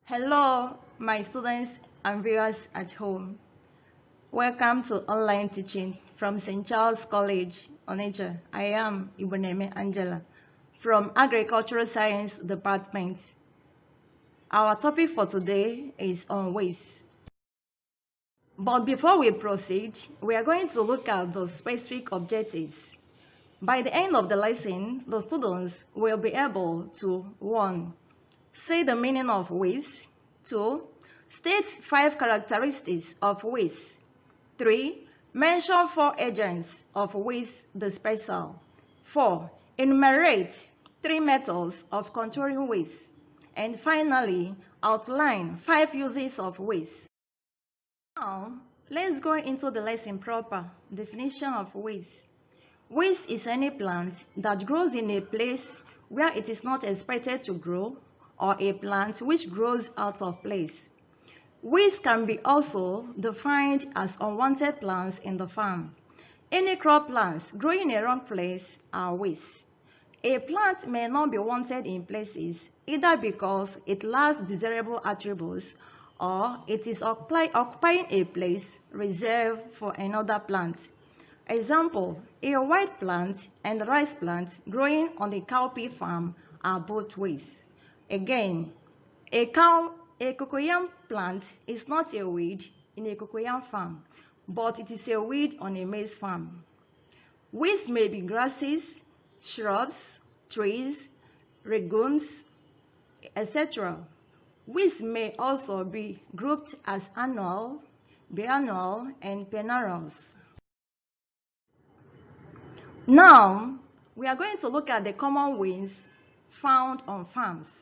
Hello, my students and viewers at home. Welcome to online teaching from St. Charles College, Onitsha. I am Igboneme Angela from Agricultural Science Department. Our topic for today is on waste. But before we proceed, we are going to look at the specific objectives. By the end of the lesson, the students will be able to 1. Say the meaning of waste. 2. State 5 characteristics of waste. 3. Mention 4 agents of waste dispersal. 4. Enumerate 3 methods of controlling waste. And finally, outline 5 uses of waste. Now, let's go into the lesson proper. Definition of waste. Waste is any plant that grows in a place where it is not expected to grow, or a plant which grows out of place. Waste can be also defined as unwanted plants in the farm. Any crop plants growing in a wrong place are waste. A plant may not be wanted in places either because it lacks desirable attributes or it is occupying a place reserved for another plant. Example, a white plant and a rice plant growing on the cowpea farm are both waste. Again, a cocoyam plant is not a weed in a cocoyam farm, but it is a weed on a maize farm. Weeds may be grasses, shrubs, trees, legumes, etc. Weeds may also be grouped as annual, biennial, and perennials. Now, we are going to look at the common weeds found on farms.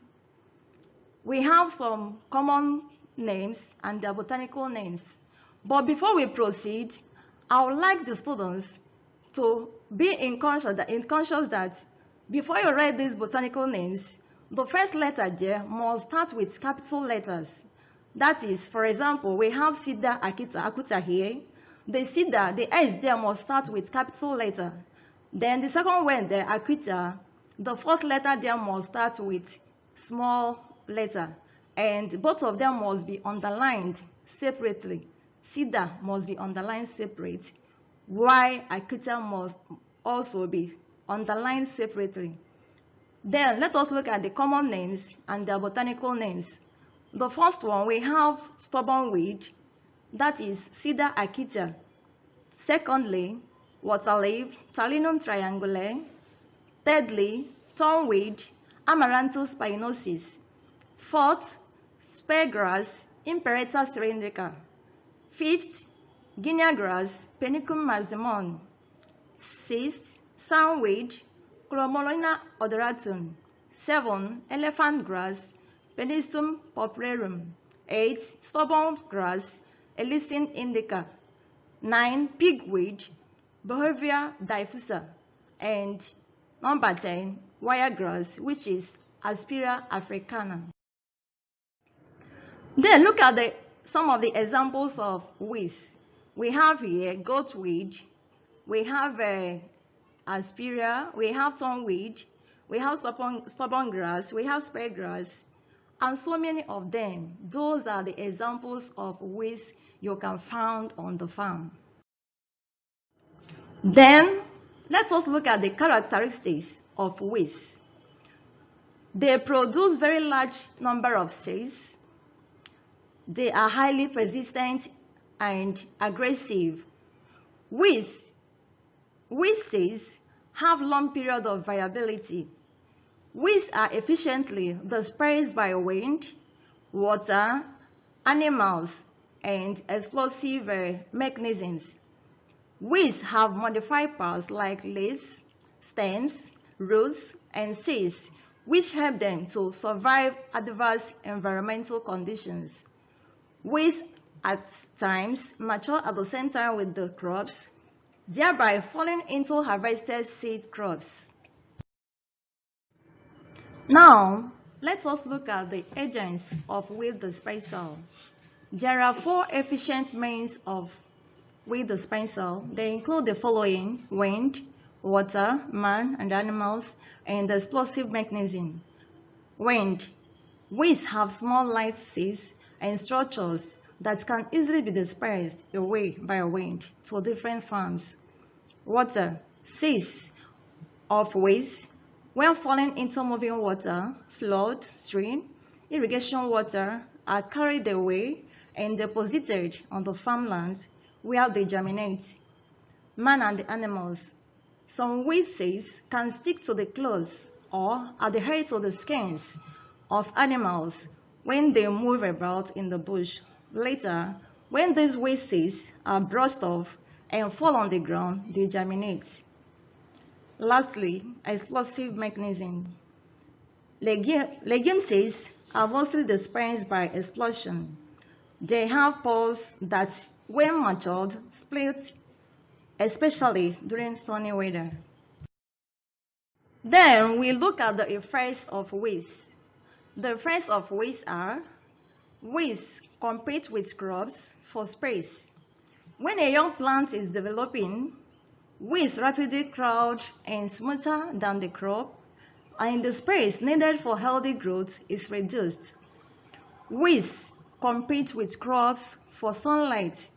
We have some common names and their botanical names. But before we proceed, I would like the students to be conscious that before you write these botanical names, the first letter there must start with capital letters. That is, for example, we have Cedar Akuta here. The Cedar, the S there must start with capital letter. Then the second one there, Akuta, the fourth letter there must start with small letter, and both of them must be underlined separately. Cedar must be underlined separate, while Akuta must also be underlined separately. Then let us look at the common names and their botanical names. The first one, we have stubborn weed, that is Cedar Akita. Secondly, waterleaf, Talinum triangulae. Thirdly, thornweed, Amaranthus spinosus. Fourth, speargrass, Imperata cylindrica. Fifth, guinea grass, Penicum maximum. Sixth, sandweed, Chromolina odoratum. 7. Elephant grass, Penistum popularum. 8. Stubborn grass, Elysium indica. 9. Pigweed, Bohevia diffusa. And number 10, wiregrass, which is Aspera africana. Then look at some of the examples of weeds. We have here goatweed, we have Aspera, we have thornweed, we have stubborn grass, we have speargrass, and so many of them. Those are the examples of weeds you can find on the farm. Then let us look at the characteristics of weeds. They produce very large number of seeds. They are highly persistent and aggressive. Weeds seeds have long period of viability. Weeds are efficiently dispersed by wind, water, animals, and explosive mechanisms. Weeds have modified parts like leaves, stems, roots, and seeds, which help them to survive adverse environmental conditions. Weeds at times mature at the same time with the crops, thereby falling into harvested seed crops. Now, let us look at the agents of weed dispersal. There are 4 efficient means of weed dispersal. They include the following: wind, water, man and animals, and the explosive mechanism. Wind. Weeds have small light seeds and structures that can easily be dispersed away by wind to different farms. Water. Seeds of weeds, when falling into moving water, flood, stream, irrigation water, are carried away and deposited on the farmland where they germinate. Man and the animals. Some weed seeds can stick to the clothes or adhere to the skins of animals when they move about in the bush. Later, when these weed seeds are brushed off and fall on the ground, they germinate. Lastly, explosive mechanism. Legume seeds are mostly dispersed by explosion. They have pores that, when matured, split, especially during sunny weather. Then we look at the effects of weeds. The effects of weeds are: weeds compete with crops for space. When a young plant is developing, weeds rapidly crowd and smoother than the crop, and the space needed for healthy growth is reduced. Weeds compete with crops for sunlight.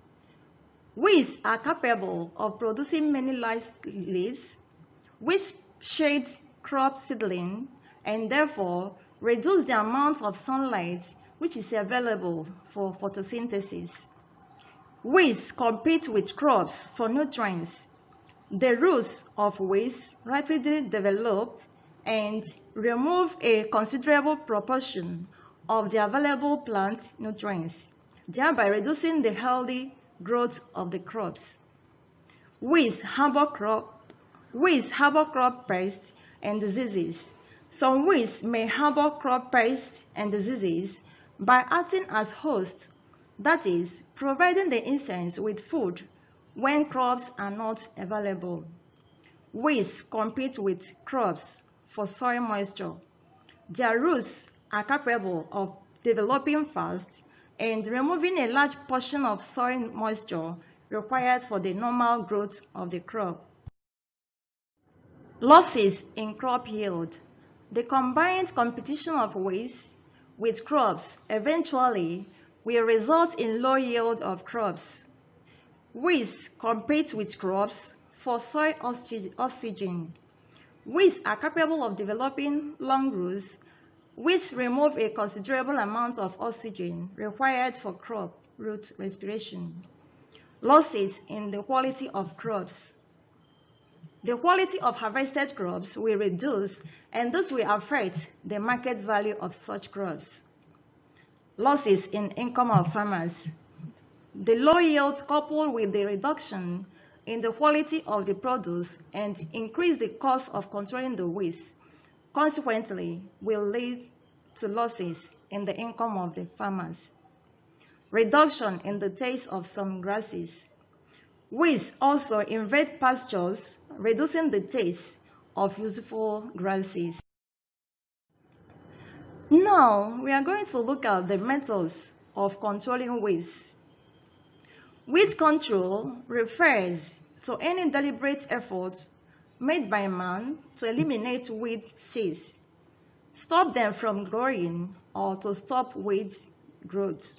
Weeds are capable of producing many large leaves, which shade crop seedling and therefore reduce the amount of sunlight which is available for photosynthesis. Weeds compete with crops for nutrients. The roots of weeds rapidly develop and remove a considerable proportion of the available plant nutrients, thereby reducing the healthy growth of the crops. Weeds harbor crop pests and diseases. Some weeds may harbor crop pests and diseases by acting as hosts, that is, providing the insects with food when crops are not available. Weeds compete with crops for soil moisture. Their roots are capable of developing fast and removing a large portion of soil moisture required for the normal growth of the crop. Losses in crop yield. The combined competition of weeds with crops eventually will result in low yield of crops. Weeds compete with crops for soil oxygen. Weeds are capable of developing long roots, which remove a considerable amount of oxygen required for crop root respiration. Losses in the quality of crops. The quality of harvested crops will reduce, and this will affect the market value of such crops. Losses in income of farmers. The low yield coupled with the reduction in the quality of the produce and increase the cost of controlling the weeds, consequently, will lead to losses in the income of the farmers. Reduction in the taste of some grasses. Weeds also invade pastures, reducing the taste of useful grasses. Now, we are going to look at the methods of controlling weeds. Weed control refers to any deliberate effort made by man to eliminate weed seeds, stop them from growing, or to stop weeds growth.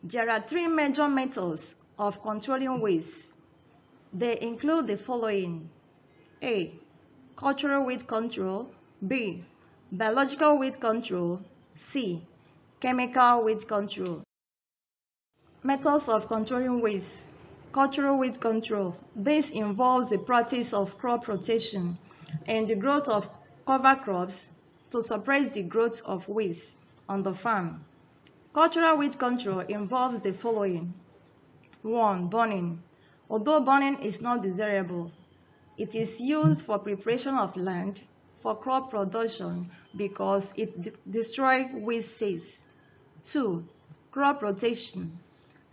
There are three major methods of controlling weeds. They include the following: A. Cultural weed control. B. Biological weed control. C. Chemical weed control. Methods of controlling weeds. Cultural weed control. This involves the practice of crop rotation and the growth of cover crops to suppress the growth of weeds on the farm. Cultural weed control involves the following: 1. Burning. Although burning is not desirable, it is used for preparation of land for crop production because it destroys weed seeds. 2. Crop rotation.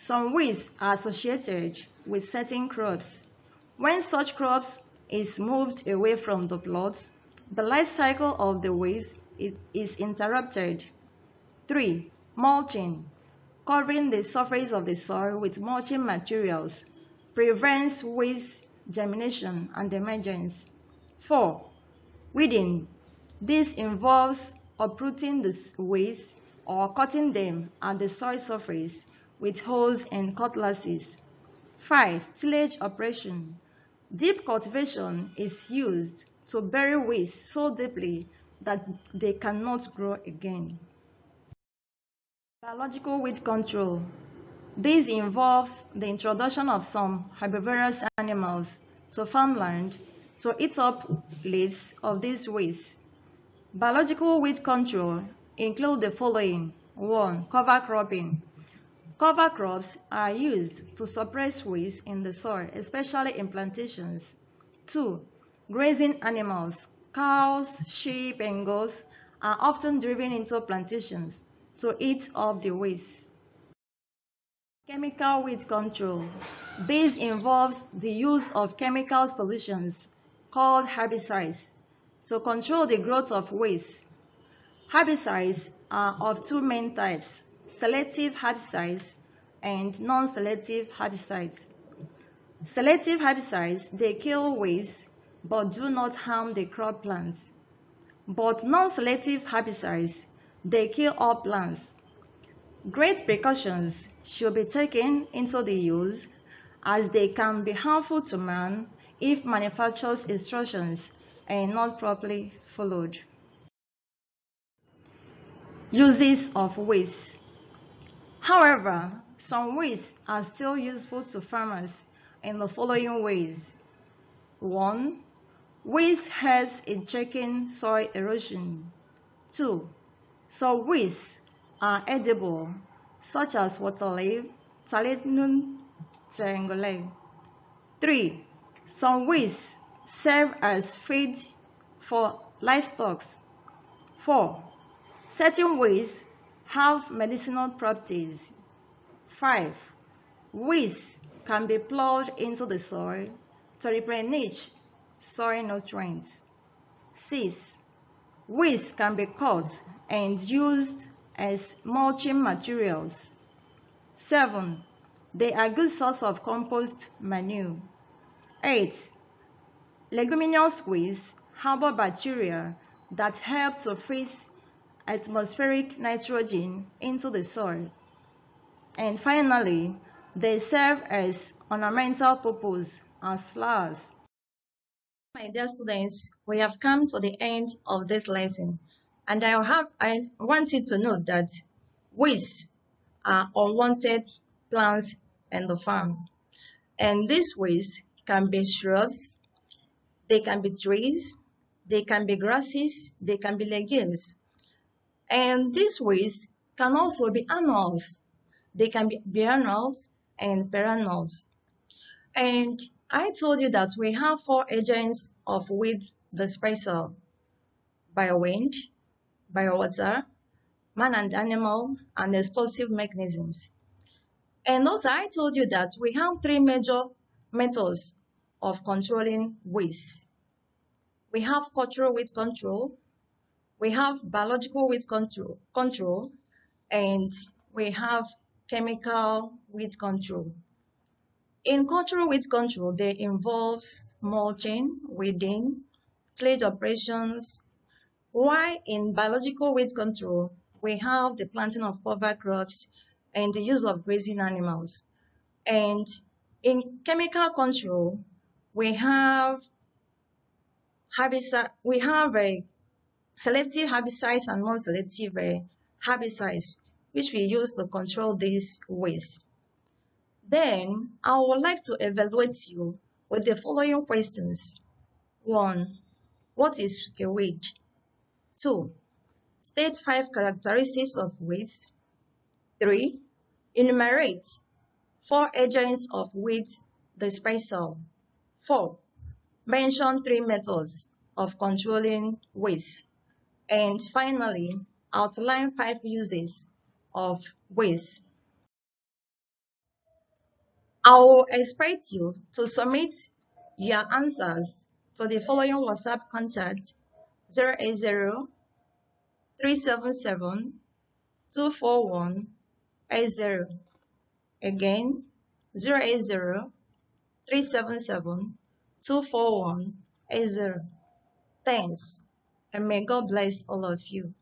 Some weeds are associated with certain crops. When such crops is moved away from the plots, the life cycle of the weeds is interrupted. 3. Mulching. Covering the surface of the soil with mulching materials prevents weeds germination and emergence. 4. Weeding. This involves uprooting the weeds or cutting them at the soil surface with hoes and cutlasses. 5. Tillage operation. Deep cultivation is used to bury weeds so deeply that they cannot grow again. Biological weed control. This involves the introduction of some herbivorous animals to farmland to eat up leaves of these weeds. Biological weed control include the following. 1. Cover cropping. Cover crops are used to suppress weeds in the soil, especially in plantations. 2. Grazing animals. Cows, sheep, and goats are often driven into plantations to eat up the weeds. Chemical weed control. This involves the use of chemical solutions called herbicides to control the growth of weeds. Herbicides are of two main types: selective herbicides and non-selective herbicides. Selective herbicides, they kill weeds but do not harm the crop plants. But non-selective herbicides, they kill all plants. Great precautions should be taken into the use as they can be harmful to man if manufacturers' instructions are not properly followed. Uses of weeds. However, some weeds are still useful to farmers in the following ways. 1. Weeds helps in checking soil erosion. 2. Some weeds are edible, such as waterleaf, Talinum triangulae. 3. Some weeds serve as feed for livestock. 4. Certain weeds have medicinal properties. 5. Weeds can be plowed into the soil to replenish soil nutrients. 6. Weeds can be cut and used as mulching materials. 7. They are a good source of compost manure. 8. Leguminous weeds harbor bacteria that help to freeze atmospheric nitrogen into the soil. And finally, they serve as ornamental purpose as flowers. My dear students, we have come to the end of this lesson, and I want you to know that weeds are unwanted plants in the farm. And these weeds can be shrubs, they can be trees, they can be grasses, they can be legumes. And these weeds can also be annuals. They can be biennials and perennials. And I told you that we have 4 agents of weed dispersal: by wind, by water, man and animal, and explosive mechanisms. And also I told you that we have 3 major methods of controlling weeds. We have cultural weed control, we have biological weed control, and we have chemical weed control. In cultural weed control, they involve mulching, weeding, tillage operations, while in biological weed control, we have the planting of cover crops and the use of grazing animals. And in chemical control, we have a selective herbicides and non-selective herbicides, which we use to control these weeds. Then, I would like to evaluate you with the following questions. 1. What is a weed? 2. State 5 characteristics of weeds. 3. Enumerate 4 agents of weed dispersal. 4. Mention 3 methods of controlling weeds. And finally, outline 5 uses of weeds. I will expect you to submit your answers to the following WhatsApp contact: 080-377-24180. Again, 080-377-24180. Thanks, and may God bless all of you.